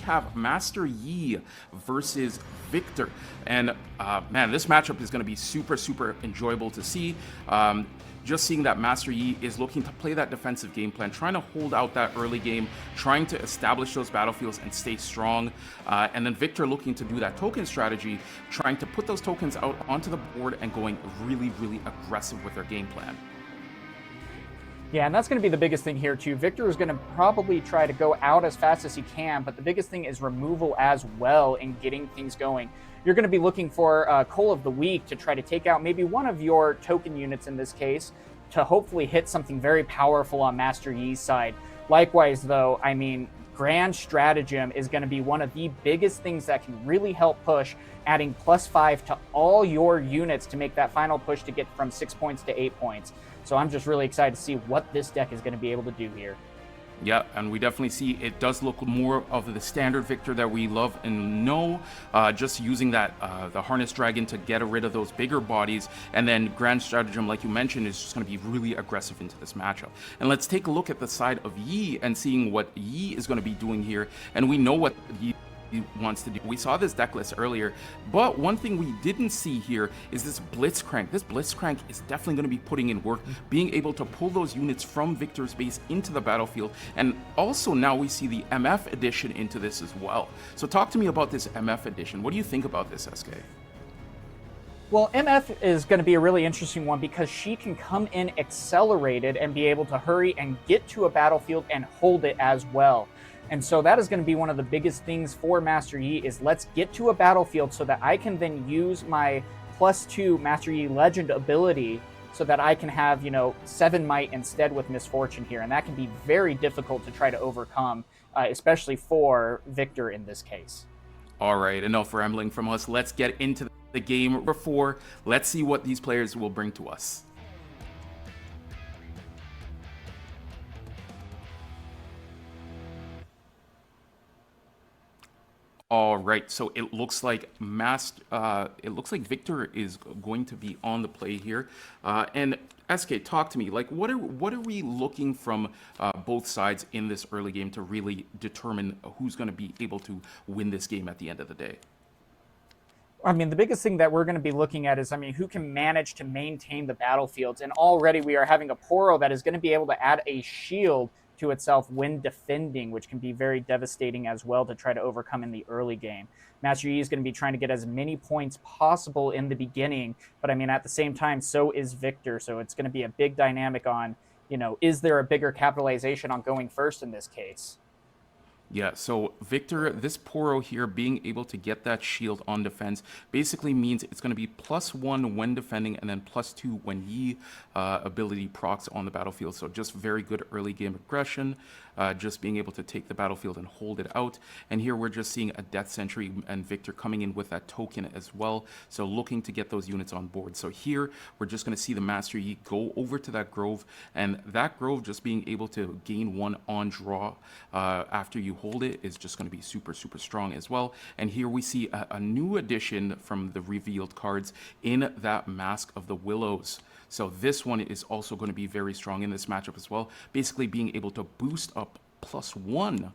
have Master Yi versus Victor. And man, this matchup is going to be super, super enjoyable to see. Just seeing that Master Yi is looking to play that defensive game plan, trying to hold out that early game, trying to establish those battlefields and stay strong. And then Victor looking to do that token strategy, trying to put those tokens out onto the board and going really, really aggressive with their game plan. Yeah, and that's going to be the biggest thing here too. Victor is going to probably try to go out as fast as he can, but the biggest thing is removal as well in getting things going. You're going to be looking for Coal of the Week to try to take out maybe one of your token units in this case to hopefully hit something very powerful on Master Yi's side. Likewise, though, I mean, Grand Stratagem is going to be one of the biggest things that can really help push, adding +5 to all your units to make that final push to get from 6 points to 8 points. So I'm just really excited to see what this deck is going to be able to do here. Yeah, and we definitely see it does look more of the standard Victor that we love and know, just using that the Harness Dragon to get rid of those bigger bodies, and then Grand Stratagem, like you mentioned, is just going to be really aggressive into this matchup. And let's take a look at the side of Yi and seeing what Yi is going to be doing here, and we know what Yi wants to do. We saw this deck list earlier, but one thing we didn't see here is this Blitzcrank. This Blitzcrank is definitely going to be putting in work, being able to pull those units from Victor's base into the battlefield, and also now we see the MF edition into this as well. So talk to me about this MF edition. What do you think about this, SK? Well, MF is going to be a really interesting one because she can come in accelerated and be able to hurry and get to a battlefield and hold it as well. And so that is going to be one of the biggest things for Master Yi is let's get to a battlefield so that I can then use my +2 Master Yi Legend ability so that I can have, 7 Might instead with Misfortune here. And that can be very difficult to try to overcome, especially for Victor in this case. All right, enough rambling from us. Let's get into the game. Before, let's see what these players will bring to us. All right, so it looks like Victor is going to be on the play here. And SK, talk to me. Like, what are we looking from both sides in this early game to really determine who's going to be able to win this game at the end of the day? I mean, the biggest thing that we're going to be looking at is, who can manage to maintain the battlefields. And already we are having a Poro that is going to be able to add a shield to itself when defending, which can be very devastating as well to try to overcome in the early game. Master Yi is going to be trying to get as many points possible in the beginning, but at the same time, so is Victor. So it's going to be a big dynamic on, is there a bigger capitalization on going first in this case? Yeah, so Victor, this Poro here being able to get that shield on defense basically means it's going to be +1 when defending and then +2 when Yi ability procs on the battlefield. So just very good early game aggression, just being able to take the battlefield and hold it out. And here we're just seeing a Death Sentry and Victor coming in with that token as well. So looking to get those units on board. So here we're just going to see the Master Yi go over to that Grove, and that Grove just being able to gain 1 on draw after you hold it is just going to be super, super strong as well. And here we see a new addition from the revealed cards in that Mask of the Willows. So this one is also going to be very strong in this matchup as well, basically being able to boost up +1,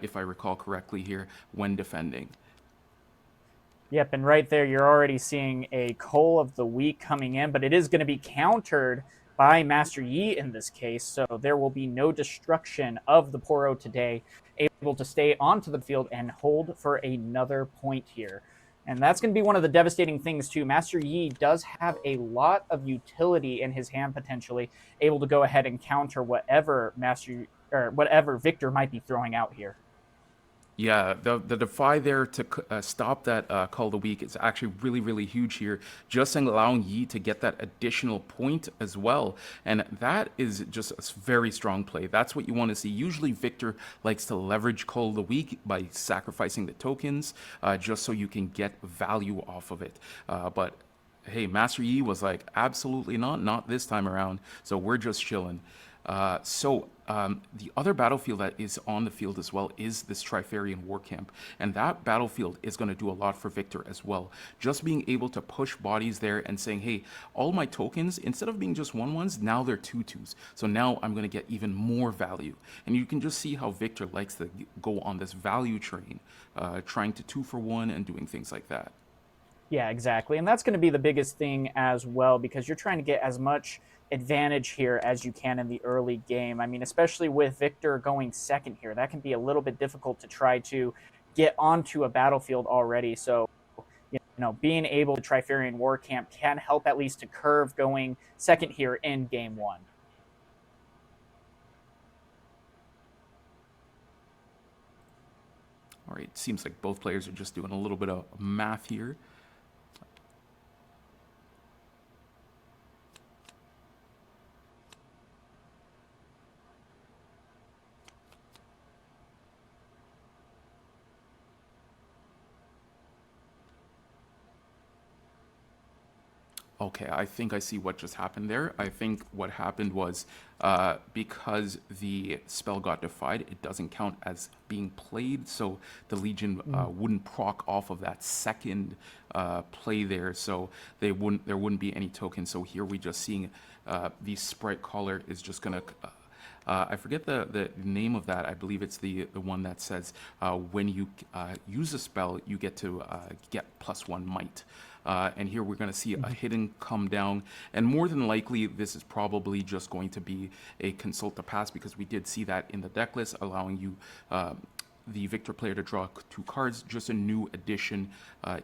if I recall correctly here, when defending. Yep, and right there you're already seeing a Coal of the Week coming in, but it is going to be countered by Master Yi in this case, so there will be no destruction of the Poro today, able to stay onto the field and hold for another point here. And that's going to be one of the devastating things too. Master Yi does have a lot of utility in his hand potentially, able to go ahead and counter whatever whatever Victor might be throwing out here. Yeah, the defy there to stop that Call of the Week is actually really, really huge here, just allowing Yi to get that additional point as well. And that is just a very strong play. That's what you want to see. Usually Victor likes to leverage Call of the Week by sacrificing the tokens, just so you can get value off of it. But hey, Master Yi was like, absolutely not this time around. So we're just chilling. The other battlefield that is on the field as well is this Trifarian War Camp, and that battlefield is going to do a lot for Victor as well. Just being able to push bodies there and saying, hey, all my tokens, instead of being just 1/1s, now they're 2/2s. So now I'm going to get even more value. And you can just see how Victor likes to go on this value train, trying to 2-for-1 and doing things like that. Yeah, exactly. And that's going to be the biggest thing as well, because you're trying to get as much advantage here as you can in the early game. I mean, especially with Victor going second here, that can be a little bit difficult to try to get onto a battlefield already. So, being able to Trifarian War Camp can help at least to curve going second here in game one. All right, it seems like both players are just doing a little bit of math here. Okay, I think I see what just happened there. I think what happened was because the spell got defied, it doesn't count as being played, so the Legion wouldn't proc off of that second play there, so there wouldn't be any tokens. So here we just seeing the Sprite Caller is just gonna. I forget the name of that. I believe it's the one that says when you use a spell, you get to get +1 might. And here we're going to see a hidden come down. And more than likely, this is probably just going to be a consult to pass, because we did see that in the deck list, allowing you, the Victor player, to draw 2 cards, just a new addition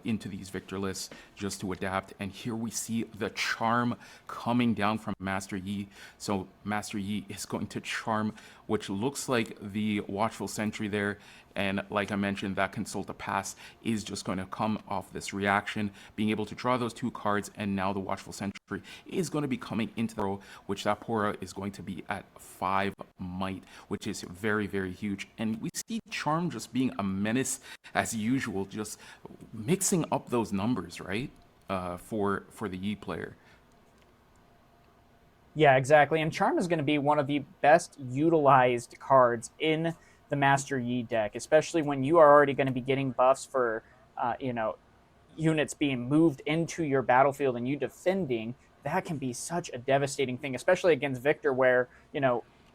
into these Victor lists, just to adapt. And here we see the charm coming down from Master Yi. So Master Yi is going to charm, which looks like the Watchful Sentry there. And like I mentioned, that consult to pass is just going to come off this reaction, being able to draw those 2 cards, and now the Watchful Sentry is going to be coming into the row, which that Pora is going to be at 5 might, which is very, very huge. And we see Charm just being a menace as usual, just mixing up those numbers, right, for the Yi player. Yeah, exactly. And Charm is going to be one of the best utilized cards in the Master Yi deck, especially when you are already going to be getting buffs for, units being moved into your battlefield and you defending. That can be such a devastating thing, especially against Victor, where,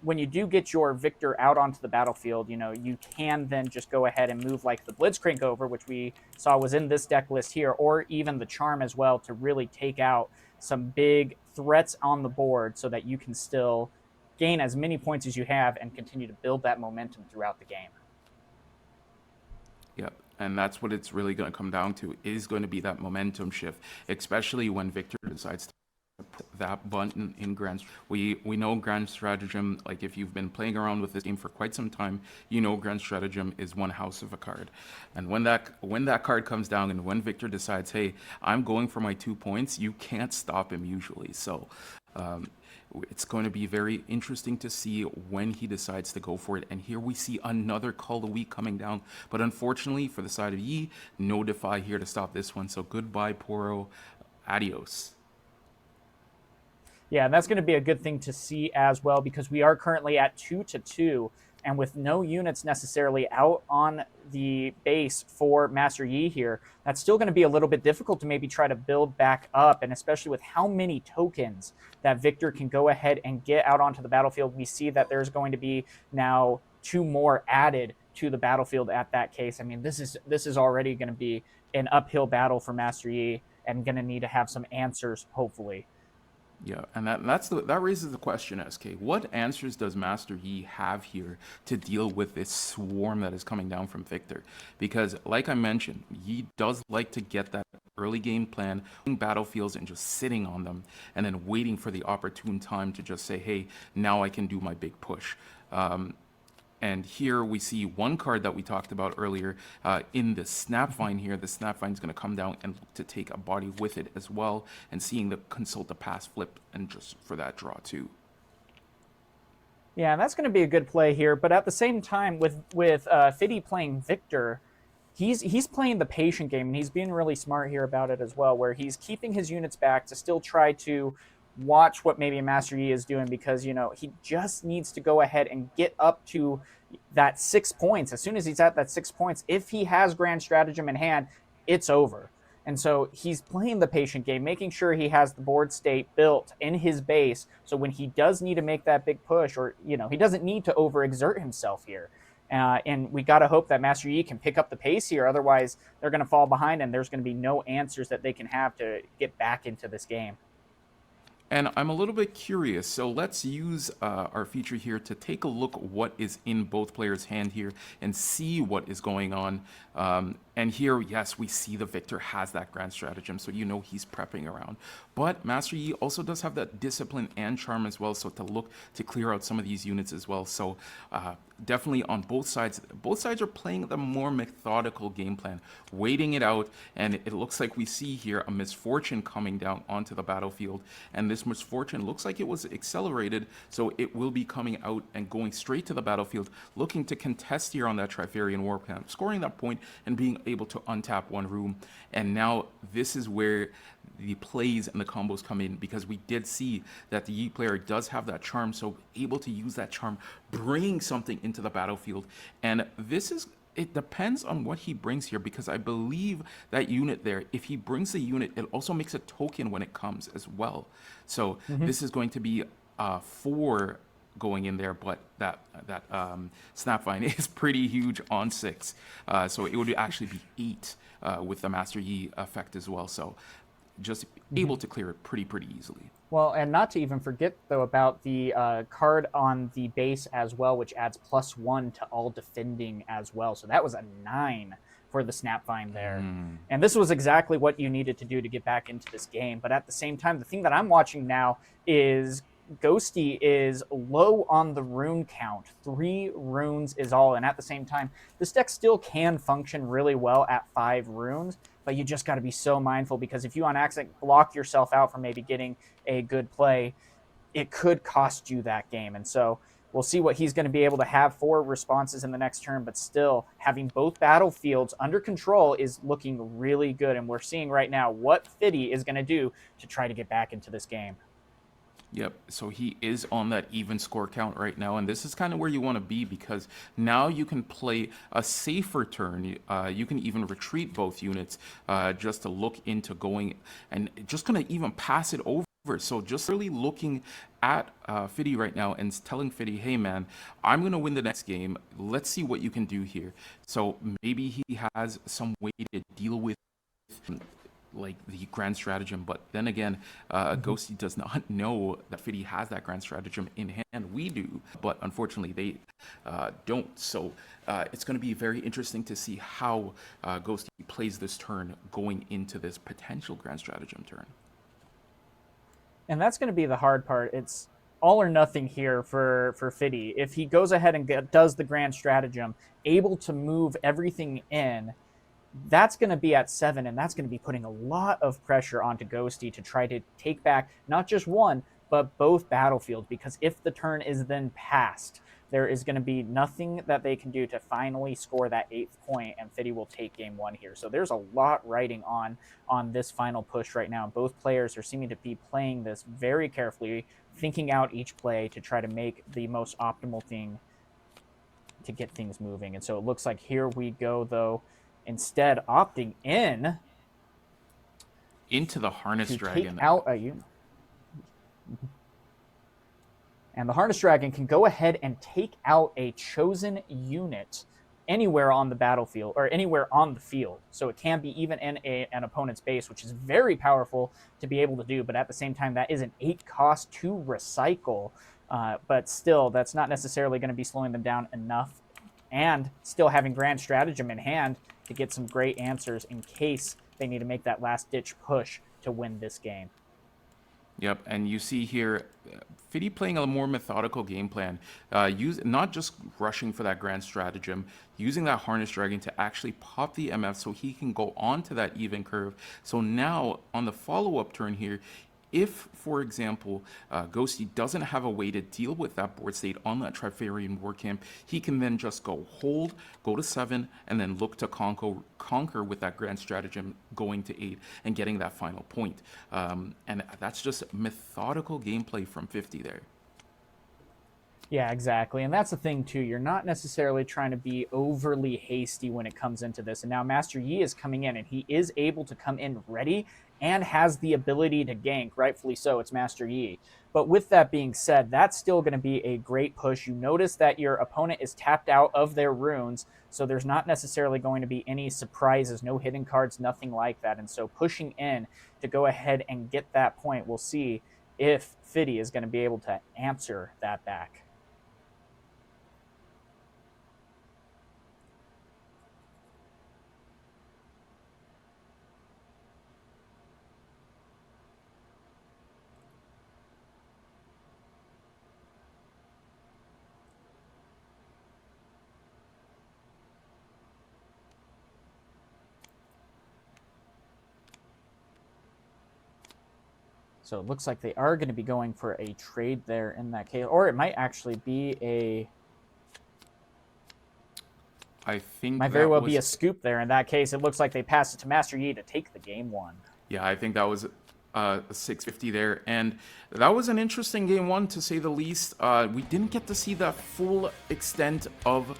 when you do get your Victor out onto the battlefield, you can then just go ahead and move like the Blitzcrank over, which we saw was in this deck list here, or even the Charm as well, to really take out some big threats on the board so that you can still gain as many points as you have and continue to build that momentum throughout the game. Yep, and that's what it's really going to come down to, is going to be that momentum shift, especially when Victor decides to put that button in Grand. We know Grand Stratagem, like if you've been playing around with this game for quite some time, you know Grand Stratagem is one house of a card. And when that card comes down and when Victor decides, hey, I'm going for my 2 points, you can't stop him usually. So it's going to be very interesting to see when he decides to go for it. And here we see another Call the Weak coming down. But unfortunately, for the side of Yi, no Defy here to stop this one. So goodbye, Poro. Adios. Yeah, and that's going to be a good thing to see as well, because we are currently at 2-2. And with no units necessarily out on the base for Master Yi here, that's still going to be a little bit difficult to maybe try to build back up. And especially with how many tokens that Victor can go ahead and get out onto the battlefield, we see that there's going to be now 2 more added to the battlefield at that case. I mean, this is already going to be an uphill battle for Master Yi, and going to need to have some answers, hopefully. Yeah, and that raises the question, SK. What answers does Master Yi have here to deal with this swarm that is coming down from Victor? Because, like I mentioned, Yi does like to get that early game plan, battlefields and just sitting on them, and then waiting for the opportune time to just say, hey, now I can do my big push. And here we see one card that we talked about earlier in the Snapvine here. The Snapvine is going to come down and look to take a body with it as well, and seeing the Consult to Pass flip and just for that draw too. Yeah, that's going to be a good play here. But at the same time, with Fiddy playing Victor, he's playing the patient game, and he's being really smart here about it as well, where he's keeping his units back to still try to watch what maybe Master Yi is doing, because, you know, he just needs to go ahead and get up to that 6 points. As soon as he's at that 6 points, if he has Grand Stratagem in hand, it's over. And so he's playing the patient game, making sure he has the board state built in his base. So when he does need to make that big push, or, you know, he doesn't need to overexert himself here. And we got to hope that Master Yi can pick up the pace here. Otherwise, they're going to fall behind, and there's going to be no answers that they can have to get back into this game. And I'm a little bit curious, so let's use our feature here to take a look what is in both players' hand here and see what is going on. And here, yes, we see the Victor has that Grand Stratagem, so you know he's prepping around. But Master Yi also does have that Discipline and Charm as well, so to look to clear out some of these units as well. So definitely on both sides are playing the more methodical game plan, waiting it out, and it looks like we see here a misfortune coming down onto the battlefield, and this misfortune looks like it was accelerated, so it will be coming out and going straight to the battlefield, looking to contest here on that Trifarian Warp Camp, scoring that point and being able to untap one room. And now this is where the plays and the combos come in, because we did see that the Yi player does have that charm, so able to use that charm, bringing something into the battlefield. And this is, it depends on what he brings here, because I believe that unit there, if he brings the unit, it also makes a token when it comes as well. So this is going to be 4 going in there, but that Snapvine is pretty huge on 6. So it would actually be 8 with the Master Yi effect as well. So just able to clear it pretty easily. Well, and not to even forget, though, about the card on the base as well, which adds +1 to all defending as well. So that was a 9 for the Snapvine there. And this was exactly what you needed to do to get back into this game. But at the same time, the thing that I'm watching now is Ghosty is low on the rune count. 3 runes is all. And at the same time, this deck still can function really well at 5 runes, but you just got to be so mindful, because if you on accident block yourself out from maybe getting a good play, it could cost you that game. And so we'll see what he's going to be able to have for responses in the next turn, but still having both battlefields under control is looking really good. And we're seeing right now what Fiddy is going to do to try to get back into this game. Yep, so he is on that even score count right now, and this is kind of where you want to be, because now you can play a safer turn. You can even retreat both units just to look into going, and just going to even pass it over. So just really looking at Fiddy right now and telling Fiddy, hey man, I'm going to win the next game. Let's see what you can do here. So maybe he has some way to deal with like the Grand Stratagem, but then again, Ghosty does not know that Fiddy has that Grand Stratagem in hand. We do, but unfortunately they don't. So it's going to be very interesting to see how Ghosty plays this turn going into this potential Grand Stratagem turn. And that's going to be the hard part. It's all or nothing here for Fiddy. If he goes ahead and does the Grand Stratagem, able to move everything in, that's going to be at 7, and that's going to be putting a lot of pressure onto Ghosty to try to take back not just one, but both battlefields, because if the turn is then passed, there is going to be nothing that they can do to finally score that 8th point, and Fiddy will take game 1 here. So there's a lot riding on this final push right now. Both players are seeming to be playing this very carefully, thinking out each play to try to make the most optimal thing to get things moving. And so it looks like here we go, though, instead opting into the Harness Dragon. Take out a unit. And the Harness Dragon can go ahead and take out a chosen unit anywhere on the battlefield, or anywhere on the field. So it can be even in an opponent's base, which is very powerful to be able to do. But at the same time, that is an 8 cost to recycle. But still, that's not necessarily going to be slowing them down enough. And still having Grand Stratagem in hand to get some great answers in case they need to make that last-ditch push to win this game. Yep, and you see here, Fiddy playing a more methodical game plan, not just rushing for that Grand Stratagem, using that Harness Dragon to actually pop the MF so he can go on to that even curve. So now, on the follow-up turn here, if, for example, Ghosty doesn't have a way to deal with that board state on that Trifarian War Camp, he can then just go hold, go to 7, and then look to conquer with that grand stratagem going to 8 and getting that final point. And that's just methodical gameplay from 50 there. Yeah, exactly. And that's the thing, too. You're not necessarily trying to be overly hasty when it comes into this. And now Master Yi is coming in, and he is able to come in ready and has the ability to gank, rightfully so. It's Master Yi. But with that being said, that's still going to be a great push. You notice that your opponent is tapped out of their runes, so there's not necessarily going to be any surprises, no hidden cards, nothing like that. And so pushing in to go ahead and get that point, we'll see if Fiddy is going to be able to answer that back. So it looks like they are going to be going for a trade there in that case. Or it might actually be a... I think might very well be a scoop there. In that case, it looks like they passed it to Master Yi to take the game 1. Yeah, I think that was a 650 there. And that was an interesting game 1, to say the least. We didn't get to see the full extent of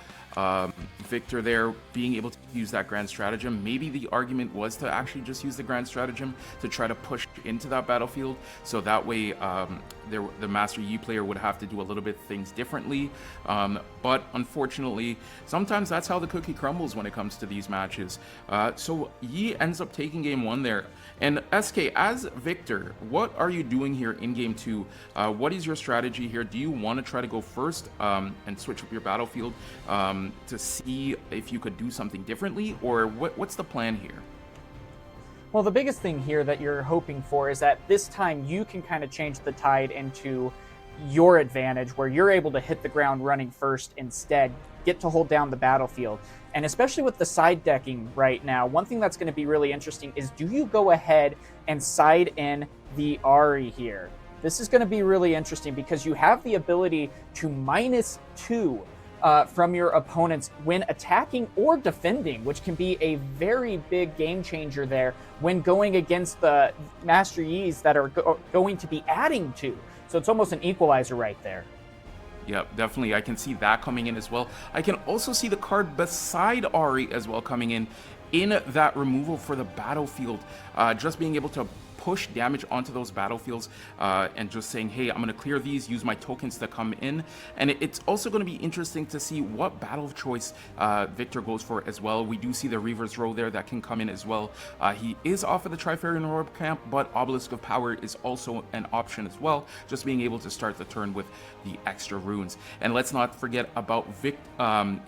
VIKTOR there being able to use that grand stratagem. Maybe the argument was to actually just use the grand stratagem to try to push into that battlefield, so that way the Master Yi player would have to do a little bit things differently. But unfortunately, sometimes that's how the cookie crumbles when it comes to these matches. So Yi ends up taking game 1 there. And SK, as VIKTOR, what are you doing here in game 2? What is your strategy here? Do you want to try to go first and switch up your battlefield to see if you could do something differently, or what's the plan here? Well, the biggest thing here that you're hoping for is that this time you can kind of change the tide into your advantage, where you're able to hit the ground running first instead, get to hold down the battlefield. And especially with the side decking right now, one thing that's going to be really interesting is, do you go ahead and side in the Ahri here? This is going to be really interesting because you have the ability to -2 from your opponents when attacking or defending, which can be a very big game changer there when going against the Master Yis that are going to be adding 2. So it's almost an equalizer right there. Yeah, definitely. I can see that coming in as well. I can also see the card beside Ahri as well coming in that removal for the battlefield. Just being able to push damage onto those battlefields and just saying, hey, I'm going to clear these, use my tokens to come in. And it's also going to be interesting to see what battle of choice VIKTOR goes for as well. We do see the Reaver's Row there that can come in as well. He is off of the Trifarian Orb camp, but Obelisk of Power is also an option as well, just being able to start the turn with the extra runes. And let's not forget about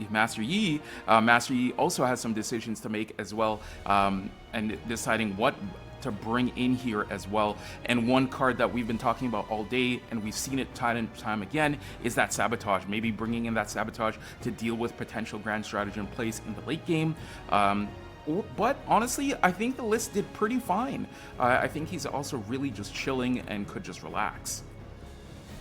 Master Yi. Master Yi also has some decisions to make as well, and deciding what to bring in here as well. And one card that we've been talking about all day, and we've seen it time and time again, is that Sabotage. Maybe bringing in that Sabotage to deal with potential grand stratagem plays in the late game. But honestly, I think the list did pretty fine. I think he's also really just chilling and could just relax.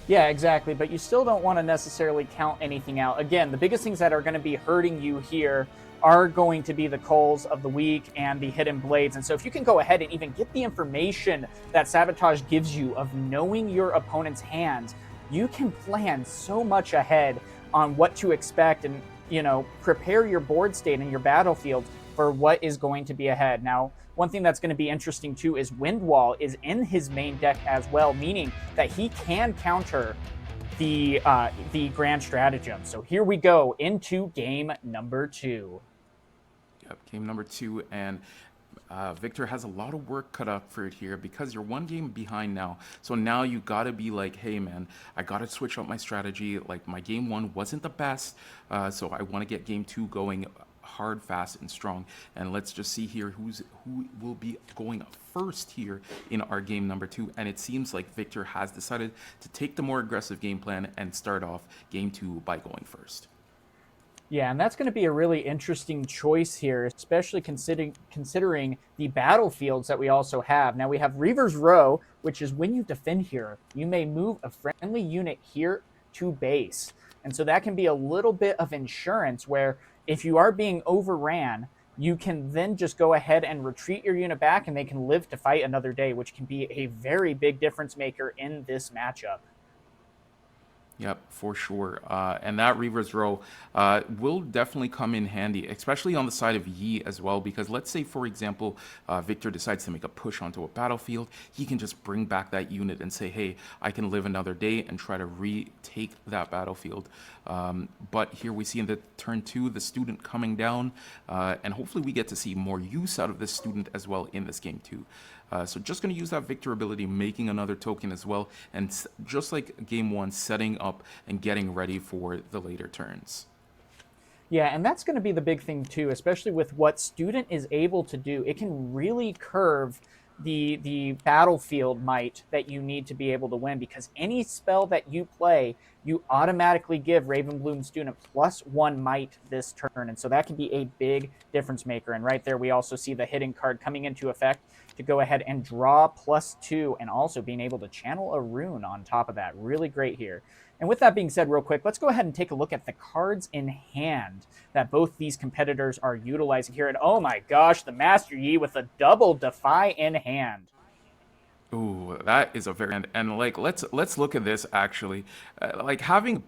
Yeah, exactly. But you still don't want to necessarily count anything out. Again, the biggest things that are going to be hurting you here are going to be the Coals of the Week and the Hidden Blades. And so if you can go ahead and even get the information that Sabotage gives you of knowing your opponent's hands, you can plan so much ahead on what to expect and, you know, prepare your board state and your battlefield for what is going to be ahead. Now, one thing that's going to be interesting too is Windwall is in his main deck as well, meaning that he can counter the grand stratagem. So here we go into game number 2. Yep, game number 2, and VIKTOR has a lot of work cut out for it here because you're 1 game behind now. So now you gotta be like, hey man, I gotta switch up my strategy. Like, my game 1 wasn't the best, so I want to get game 2 going hard, fast, and strong. And let's just see here who will be going first here in our game number 2. And it seems like VIKTOR has decided to take the more aggressive game plan and start off game 2 by going first. Yeah, and that's going to be a really interesting choice here, especially considering the battlefields that we also have. Now we have Reaver's Row, which is when you defend here, you may move a friendly unit here to base. And so that can be a little bit of insurance where if you are being overran, you can then just go ahead and retreat your unit back and they can live to fight another day, which can be a very big difference maker in this matchup. Yep, for sure. And that Reaver's Row will definitely come in handy, especially on the side of Yi as well, because let's say, for example, Victor decides to make a push onto a battlefield, he can just bring back that unit and say, hey, I can live another day and try to retake that battlefield. But here we see in the turn 2, the student coming down, and hopefully we get to see more use out of this student as well in this game too. So just going to use that Victor ability, making another token as well, and just like game 1, setting up and getting ready for the later turns. Yeah, and that's going to be the big thing too, especially with what student is able to do. It can really curve the battlefield might that you need to be able to win because any spell that you play, you automatically give Ravenbloom student +1 might this turn, and so that can be a big difference maker. And right there, we also see the hidden card coming into effect to go ahead and draw +2, and also being able to channel a rune on top of that. Really great here. And with that being said, real quick, let's go ahead and take a look at the cards in hand that both these competitors are utilizing here. And oh my gosh, the Master Yi with a double Defy in hand. Ooh, that is a very and like let's look at this actually. Like having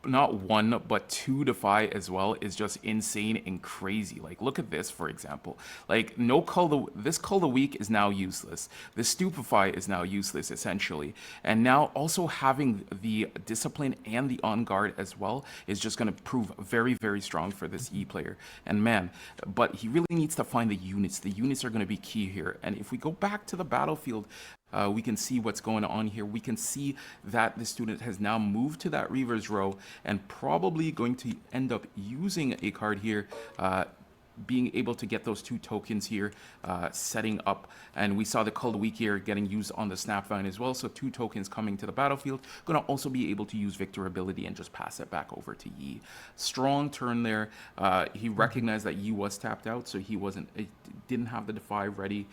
not one but two Defy as well is just insane and crazy. Like look at this for example. Like no cull this Cull the Weak is now useless. The Stupefy is now useless essentially. And now also having the Discipline and the On Guard as well is just going to prove very strong for this E player. And man, but he really needs to find the units. The units are going to be key here. And if we go back to the battlefield, we can see what's going on here. We can see that the student has now moved to that Reaver's Row and probably going to end up using a card here, being able to get those 2 tokens here, setting up. And we saw the Cull the Weak here getting used on the Snapvine as well. So 2 tokens coming to the battlefield. Going to also be able to use Victor ability and just pass it back over to Yi. Strong turn there. He recognized that Yi was tapped out, so he didn't have the Defy ready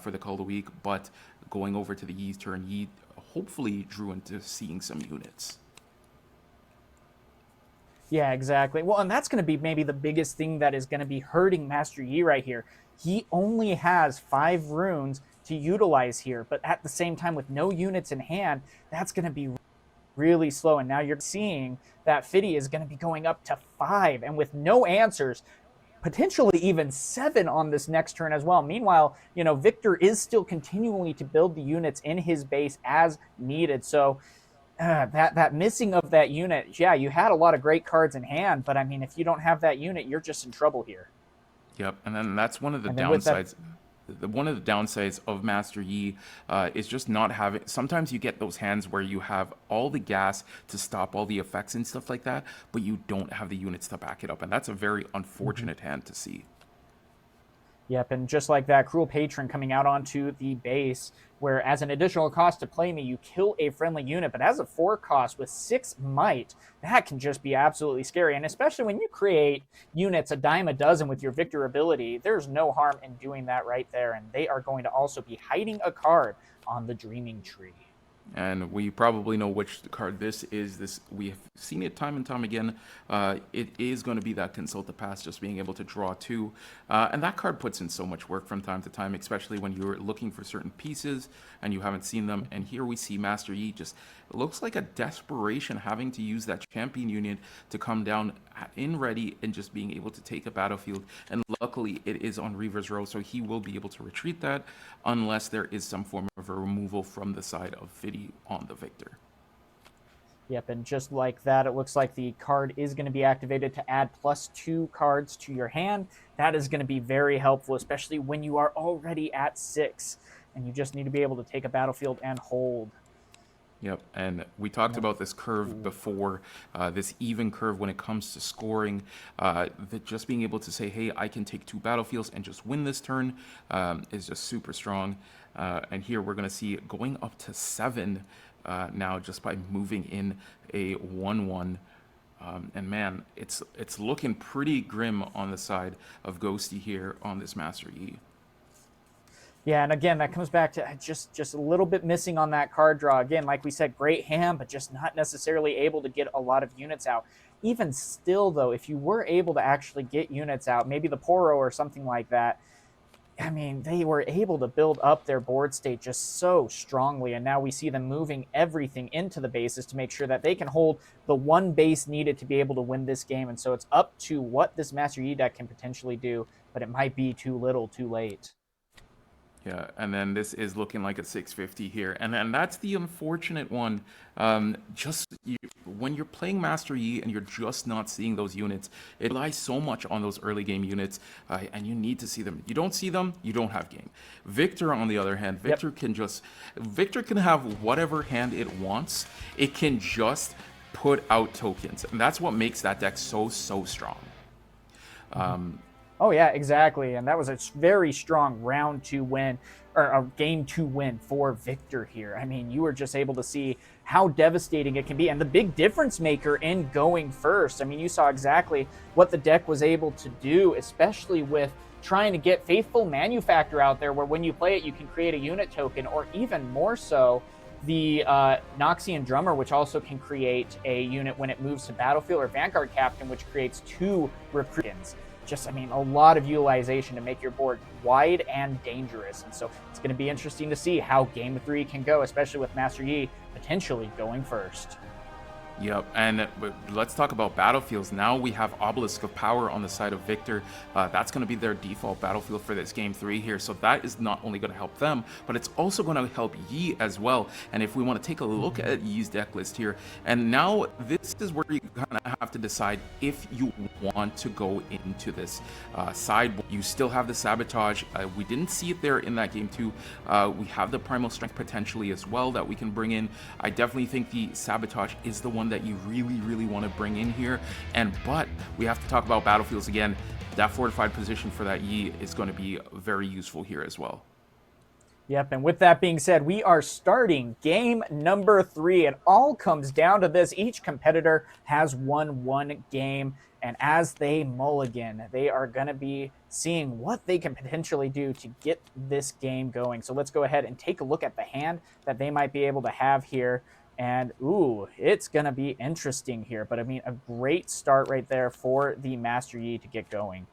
for the Cull the Weak, but going over to the Yi's turn, Yi hopefully drew into seeing some units. Yeah, exactly. Well, and that's going to be maybe the biggest thing that is going to be hurting Master Yi right here. He only has 5 runes to utilize here, but at the same time, with no units in hand, that's going to be really slow. And now you're seeing that Fiddy is going to be going up to 5, and with no answers, potentially even 7 on this next turn as well. Meanwhile, Victor is still continuing to build the units in his base as needed. So that missing of that unit, yeah, you had a lot of great cards in hand, but I mean, if you don't have that unit, you're just in trouble here. Yep, and then that's one of the That, downsides. One of the downsides of Master Yi is just not having. Sometimes you get those hands where you have all the gas to stop all the effects and stuff like that, but you don't have the units to back it up, and that's a very unfortunate hand to see. Yep, and just like that, Cruel Patron coming out onto the base, where as an additional cost to play me, you kill a friendly unit, but as a 4 cost with 6 might, that can just be absolutely scary. And especially when you create units a dime a dozen with your Victor ability, there's no harm in doing that right there. And they are going to also be hiding a card on the Dreaming Tree. And we probably know which card this is. This we have seen it time and time again. It is going to be that Consult the Past, just being able to draw 2. And that card puts in so much work from time to time, especially when you're looking for certain pieces and you haven't seen them. And here we see Master Yi just looks like a desperation having to use that champion unit to come down in ready and just being able to take a battlefield. And luckily it is on Reaver's Row, so he will be able to retreat that unless there is some form of a removal from the side of Fiddy on the Victor. Yep, and just like that, it looks like the card is going to be activated to add +2 cards to your hand. That is going to be very helpful, especially when you are already at 6 and you just need to be able to take a battlefield and hold. Yep, and we talked about this curve before, this even curve when it comes to scoring, that just being able to say, hey, I can take 2 battlefields and just win this turn is just super strong. And here we're going to see it going up to 7 now just by moving in a 1/1 And man, it's looking pretty grim on the side of Ghosty here on this Master Yi. Yeah, and again, that comes back to just a little bit missing on that card draw. Again, like we said, great hand, but just not necessarily able to get a lot of units out. Even still, though, if you were able to actually get units out, maybe the Poro or something like that, I mean, they were able to build up their board state just so strongly, and now we see them moving everything into the bases to make sure that they can hold the one base needed to be able to win this game. And so it's up to what this Master Yi deck can potentially do, but it might be too little, too late. Yeah, and then this is looking like a 650 here, and that's the unfortunate one. When you're playing Master Yi and you're just not seeing those units, it relies so much on those early game units, and you need to see them. You don't see them, you don't have game. Victor, on the other hand, Victor can have whatever hand it wants. It can just put out tokens, and that's what makes that deck so strong. Oh yeah, exactly. And that was a very strong round 2 win, or a game 2 win for Victor here. I mean, you were just able to see how devastating it can be, and the big difference maker in going first. I mean, you saw exactly what the deck was able to do, especially with trying to get Faithful Manufactor out there, where when you play it, you can create a unit token, or even more so, the Noxian Drummer, which also can create a unit when it moves to battlefield, or Vanguard Captain, which creates 2 recruitins. Just, I mean, a lot of utilization to make your board wide and dangerous. And so it's going to be interesting to see how game 3 can go, especially with Master Yi potentially going first. Yep, and let's talk about battlefields. Now we have Obelisk of Power on the side of Victor. That's going to be their default battlefield for this game 3 here. So that is not only going to help them, but it's also going to help Yi as well. And if we want to take a look at Yi's deck list here, and now this is where you kind of have to decide if you want to go into this side. You still have the Sabotage. We didn't see it there in that game 2. We have the Primal Strength potentially as well that we can bring in. I definitely think the Sabotage is the one that you really want to bring in here, but we have to talk about battlefields again. That fortified position for that Yi is going to be very useful here as well. Yep, and with that being said, we are starting game number 3. It all comes down to this. Each competitor has won one game, and as they mulligan, they are going to be seeing what they can potentially do to get this game going. So let's go ahead and take a look at the hand that they might be able to have here. And, ooh, it's going to be interesting here. But, I mean, a great start right there for the Master Yi to get going.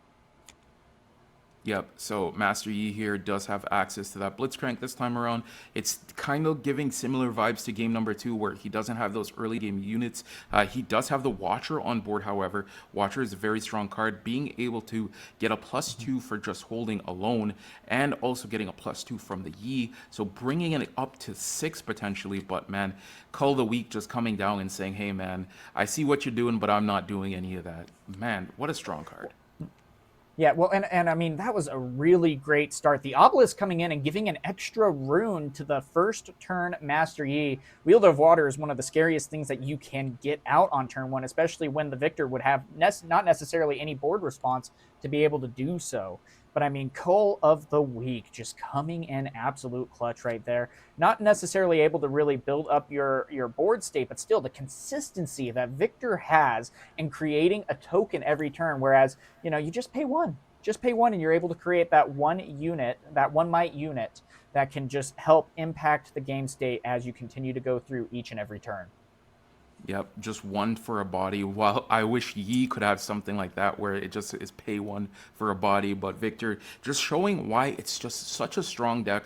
Yep, so Master Yi here does have access to that Blitzcrank this time around. It's kind of giving similar vibes to game number 2, where he doesn't have those early game units. He does have the Watcher on board, however. Watcher is a very strong card, being able to get a +2 for just holding alone, and also getting a +2 from the Yi, so bringing it up to 6 potentially. But man, Cull of the Week just coming down and saying, hey man, I see what you're doing, but I'm not doing any of that. Man, what a strong card. Yeah, well, and I mean, that was a really great start. The Obelisk coming in and giving an extra rune to the first turn Master Yi. Wielder of Water is one of the scariest things that you can get out on turn 1, especially when the Victor would have not necessarily any board response to be able to do so. But I mean, Cull of the Week just coming in absolute clutch right there. Not necessarily able to really build up your board state, but still the consistency that Victor has in creating a token every turn. Whereas, you know, you just pay one. Just pay one and you're able to create that one unit, that one might unit that can just help impact the game state as you continue to go through each and every turn. Yep, just 1 for a body. Well, I wish Yi could have something like that where it just is pay 1 for a body. But Victor just showing why it's just such a strong deck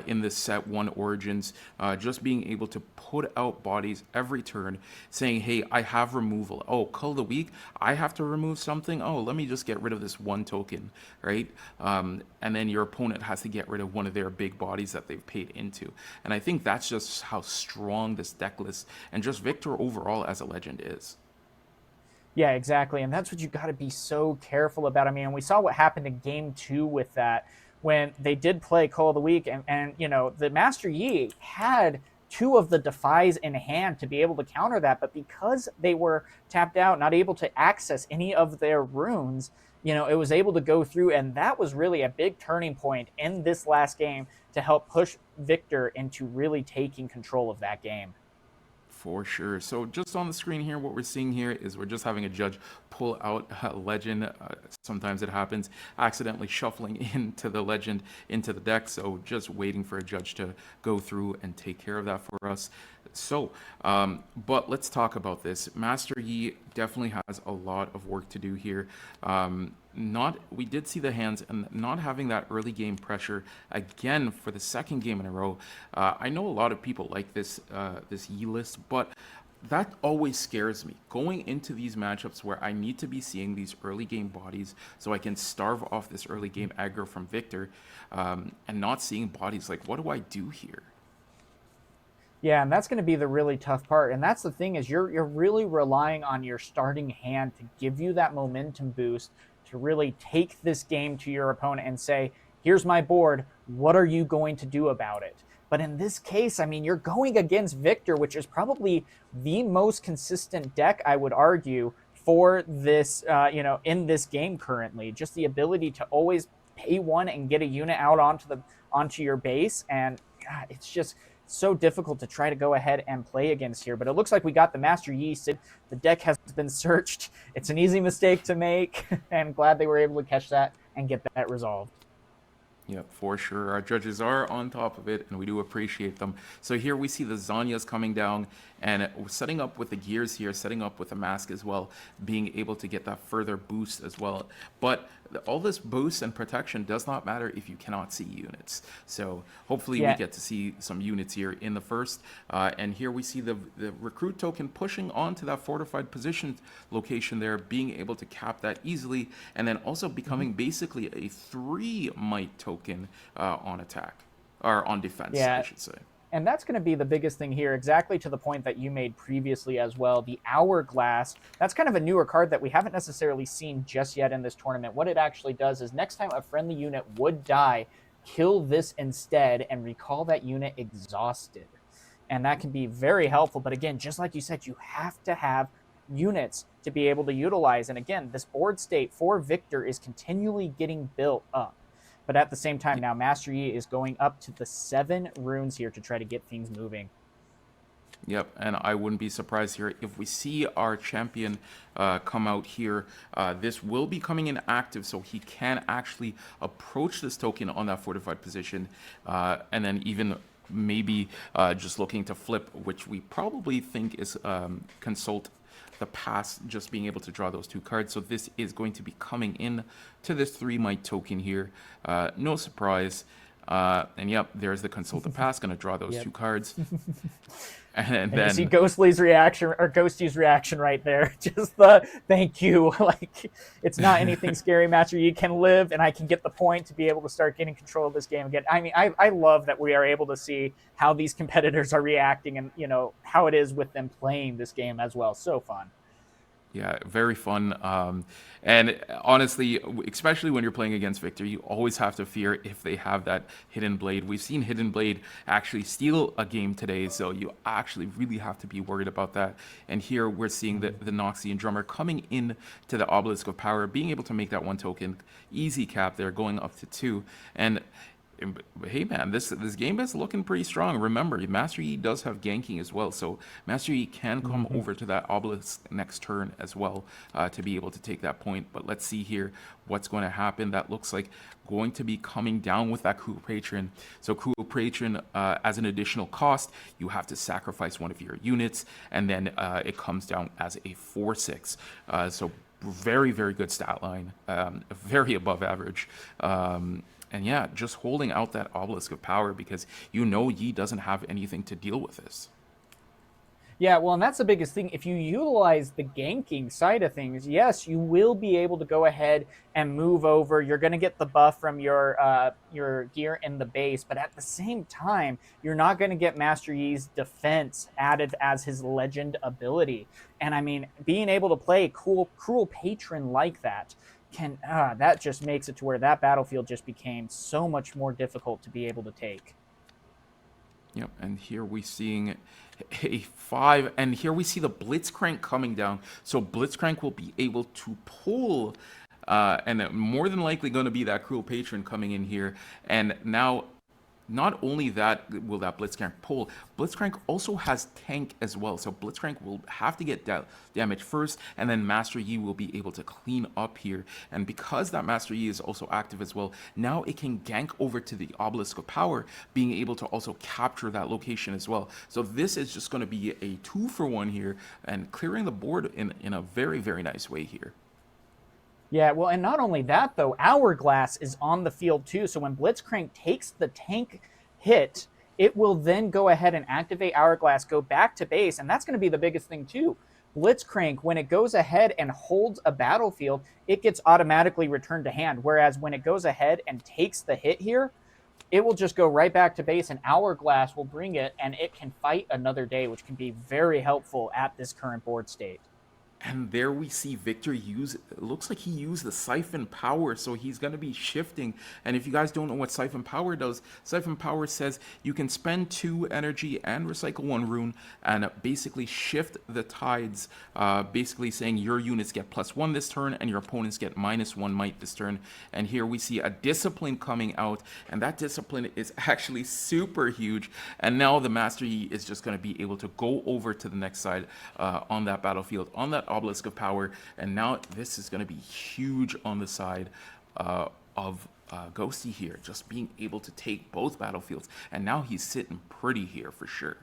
in this set 1 Origins. Just being able to put out bodies every turn, saying, hey, I have removal. Oh, Cull of the Week, I have to remove something. Oh, let me just get rid of this 1 token, right? And then your opponent has to get rid of one of their big bodies that they've paid into. And I think that's just how strong this deck list and just Victor overall as a legend is. Yeah, exactly. And that's what you got to be so careful about. I mean, we saw what happened in game 2 with that when they did play Cull of the Week. And you know, the Master Yi had 2 of the Defies in hand to be able to counter that. But because they were tapped out, not able to access any of their runes, you know, it was able to go through. And that was really a big turning point in this last game to help push Victor into really taking control of that game. For sure. So just on the screen here, what we're seeing here is we're just having a judge pull out a legend. Sometimes it happens accidentally shuffling into the legend into the deck. So just waiting for a judge to go through and take care of that for us. So, but let's talk about this. Master Yi definitely has a lot of work to do here. Not we did see the hands and not having that early game pressure again for the second game in a row. I know a lot of people like this Yi list, but that always scares me going into these matchups where I need to be seeing these early game bodies so I can starve off this early game aggro from Victor, and not seeing bodies. Like, what do I do here? Yeah, and that's going to be the really tough part. And that's the thing is you're really relying on your starting hand to give you that momentum boost to really take this game to your opponent and say, "Here's my board. What are you going to do about it?" But in this case, I mean, you're going against Victor, which is probably the most consistent deck, I would argue, for this, in this game currently. Just the ability to always pay one and get a unit out onto your base, and God, it's just so difficult to try to go ahead and play against here. But it looks like we got the Master Yi. The deck has been searched. It's an easy mistake to make, and glad they were able to catch that and get that resolved. Yep, for sure. Our judges are on top of it, and we do appreciate them. So here we see the Zanyas coming down and setting up with the gears here, setting up with the mask as well, being able to get that further boost as well. But all this boost and protection does not matter if you cannot see units. So hopefully we get to see some units here in the first. And here we see the recruit token pushing onto that fortified position location there, being able to cap that easily, and then also becoming basically a 3 might token on attack, or on defense, I should say. And that's going to be the biggest thing here, exactly to the point that you made previously as well. The Hourglass, that's kind of a newer card that we haven't necessarily seen just yet in this tournament. What it actually does is next time a friendly unit would die, kill this instead and recall that unit exhausted. And that can be very helpful. But again, just like you said, you have to have units to be able to utilize. And again, this board state for Victor is continually getting built up. But at the same time, now Master Yi is going up to the 7 runes here to try to get things moving. Yep, and I wouldn't be surprised here if we see our champion come out here. This will be coming in active, so he can actually approach this token on that fortified position, and then even maybe just looking to flip, which we probably think is consult the pass, just being able to draw those 2 cards. So this is going to be coming in to this 3 might token here. No surprise. And yep, there's the consult the pass, going to draw those 2 cards. And then you see Ghostly's reaction, or Ghosty's reaction right there. Just the thank you. Like, it's not anything scary, Master. You can live, and I can get the point to be able to start getting control of this game again. I mean, I love that we are able to see how these competitors are reacting, and how it is with them playing this game as well. So fun. Yeah, very fun. And honestly, especially when you're playing against Victor, you always have to fear if they have that Hidden Blade. We've seen Hidden Blade actually steal a game today, so you actually really have to be worried about that. And here we're seeing the Noxian Drummer coming in to the Obelisk of Power, being able to make that 1 token. Easy cap there, going up to 2. And hey man, this game is looking pretty strong. Remember, Master Yi does have ganking as well, so Master Yi can come over to that obelisk next turn as well, to be able to take that point. But let's see here what's going to happen. That looks like going to be coming down with that Cruel Patron. So Cruel Patron, as an additional cost, you have to sacrifice one of your units, and then it comes down as a 4/6. So very, very good stat line, very above average. And yeah, just holding out that Obelisk of Power, because Yi doesn't have anything to deal with this. Yeah, well, and that's the biggest thing. If you utilize the ganking side of things, yes, you will be able to go ahead and move over. You're going to get the buff from your gear in the base, but at the same time, you're not going to get Master Yi's defense added as his legend ability. And I mean, being able to play Cruel Patron like that, that just makes it to where that battlefield just became so much more difficult to be able to take. Yep, and here we're seeing a 5, and here we see the Blitzcrank coming down. So Blitzcrank will be able to pull, and more than likely going to be that Cruel Patron coming in here. And now not only that will that Blitzcrank pull, Blitzcrank also has tank as well. So Blitzcrank will have to get damage first, and then Master Yi will be able to clean up here. And because that Master Yi is also active as well, now it can gank over to the Obelisk of Power, being able to also capture that location as well. So this is just going to be a 2-for-1 here, and clearing the board in a very, very nice way here. Yeah, well, and not only that, though, Hourglass is on the field too. So when Blitzcrank takes the tank hit, it will then go ahead and activate Hourglass, go back to base, and that's going to be the biggest thing too. Blitzcrank, when it goes ahead and holds a battlefield, it gets automatically returned to hand. Whereas when it goes ahead and takes the hit here, it will just go right back to base, and Hourglass will bring it, and it can fight another day, which can be very helpful at this current board state. And there we see Victor use, it looks like he used the Siphon Power, so he's going to be shifting. And if you guys don't know what Siphon Power does, Siphon Power says you can spend 2 energy and recycle 1 rune and basically shift the tides, basically saying your units get +1 this turn and your opponents get -1 might this turn. And here we see a Discipline coming out, and that Discipline is actually super huge. And now the Master Yi is just going to be able to go over to the next side on that battlefield, on that Obelisk of Power, and now this is going to be huge on the side of Ghosty here, just being able to take both battlefields, and now he's sitting pretty here for sure.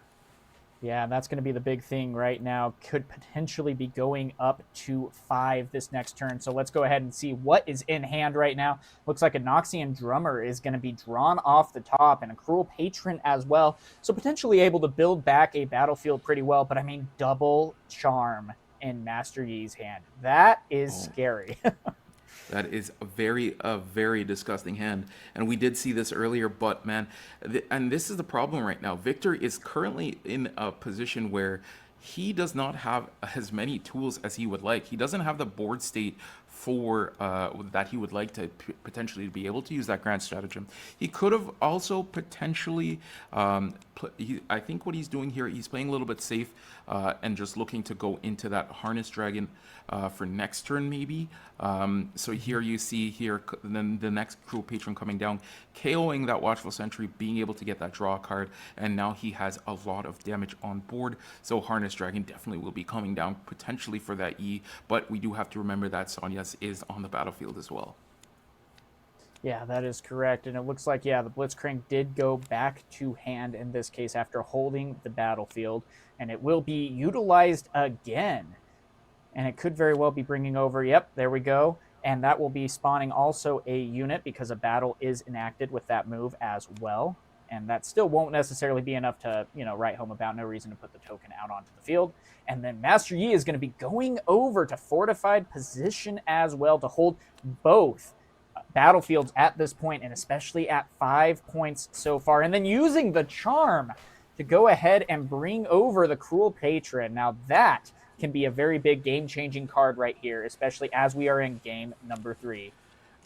Yeah, and that's going to be the big thing right now. Could potentially be going up to 5 this next turn. So let's go ahead and see what is in hand right now. Looks like a Noxian Drummer is going to be drawn off the top, and a Cruel Patron as well. So potentially able to build back a battlefield pretty well. But I mean, double Charm in Master Yi's hand. That is scary. That is a very disgusting hand. And we did see this earlier, but man, and this is the problem right now. Victor is currently in a position where he does not have as many tools as he would like. He doesn't have the board state for that he would like to potentially be able to use that grand stratagem. He could have also potentially, I think what he's doing here, he's playing a little bit safe and just looking to go into that Harness Dragon for next turn maybe. So here you see here, then the next Cruel Patron coming down, KOing that Watchful Sentry, being able to get that draw card, and now he has a lot of damage on board. So Harness Dragon definitely will be coming down potentially for that E, but we do have to remember that Sonya's is on the battlefield as well. Yeah, that is correct. And it looks like, yeah, the Blitzcrank did go back to hand in this case after holding the battlefield, and it will be utilized again. And it could very well be bringing over, yep, there we go. And that will be spawning also a unit because a battle is enacted with that move as well. And that still won't necessarily be enough to, write home about. No reason to put the token out onto the field. And then Master Yi is going to be going over to fortified position as well to hold both battlefields at this point, and especially at 5 points so far. And then using the Charm to go ahead and bring over the Cruel Patron. Now that can be a very big game-changing card right here, especially as we are in game number 3.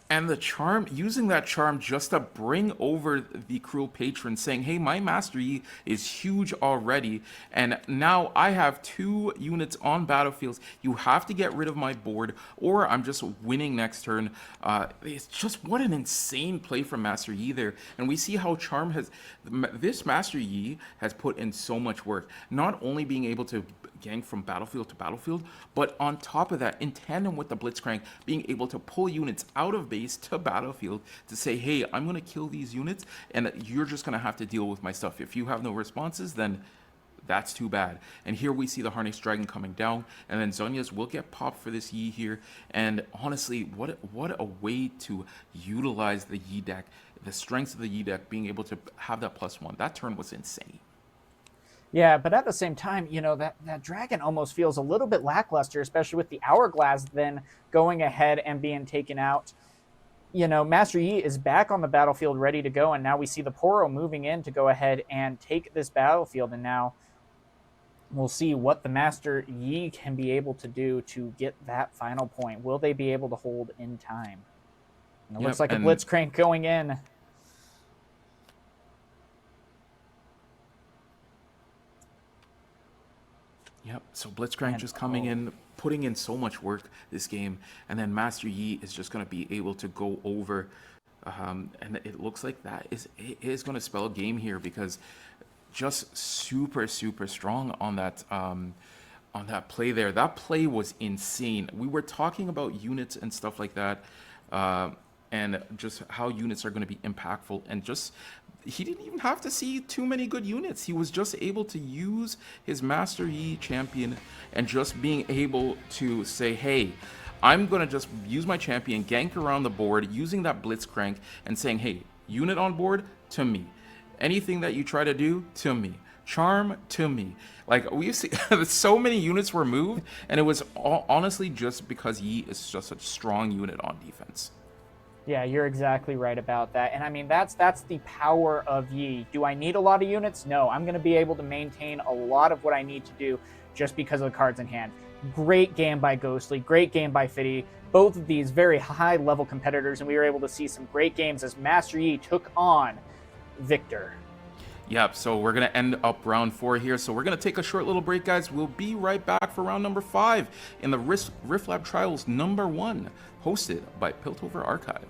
And the Charm, using that Charm just to bring over the Cruel Patron, saying, hey, my Master Yi is huge already, and now I have 2 units on battlefields. You have to get rid of my board, or I'm just winning next turn. It's just, what an insane play from Master Yi there. And we see how Charm has, this Master Yi has put in so much work, not only being able to gang from battlefield to battlefield, but on top of that, in tandem with the Blitzcrank, being able to pull units out of base to battlefield to say, hey, I'm going to kill these units, and you're just going to have to deal with my stuff. If you have no responses, then that's too bad. And here we see the Harness Dragon coming down, and then Zhonya's will get popped for this Yi here. And honestly, what a way to utilize the Yi deck, the strengths of the Yi deck, being able to have that +1. That turn was insane. Yeah, but at the same time, that dragon almost feels a little bit lackluster, especially with the Hourglass then going ahead and being taken out. Master Yi is back on the battlefield ready to go, and now we see the Poro moving in to go ahead and take this battlefield, and now we'll see what the Master Yi can be able to do to get that final point. Will they be able to hold in time? And it looks like a Blitzcrank going in. Yep, so Blitzcrank just coming in, putting in so much work this game, and then Master Yi is just going to be able to go over And it looks like it is going to spell a game here because just super, super strong on that play there. That play was insane. We were talking about units and stuff like that, and just how units are going to be impactful. And just he didn't even have to see too many good units. He was just able to use his Master Yi champion and just being able to say, hey, I'm going to just use my champion, gank around the board, using that Blitzcrank, and saying, hey, unit on board, to me. Anything that you try to do, to me. Charm, to me. Like, we've seen so many units were moved, and it was honestly just because Yi is just a strong unit on defense. Yeah, you're exactly right about that. And I mean, that's the power of Yi. Do I need a lot of units? No, I'm going to be able to maintain a lot of what I need to do just because of the cards in hand. Great game by Ghostly, great game by Fiddy. Both of these very high-level competitors, and we were able to see some great games as Master Yi took on Viktor. Yep, so we're going to end up round 4 here. So we're going to take a short little break, guys. We'll be right back for round number 5 in the Riftlab Trials number 1, hosted by Piltover Archive.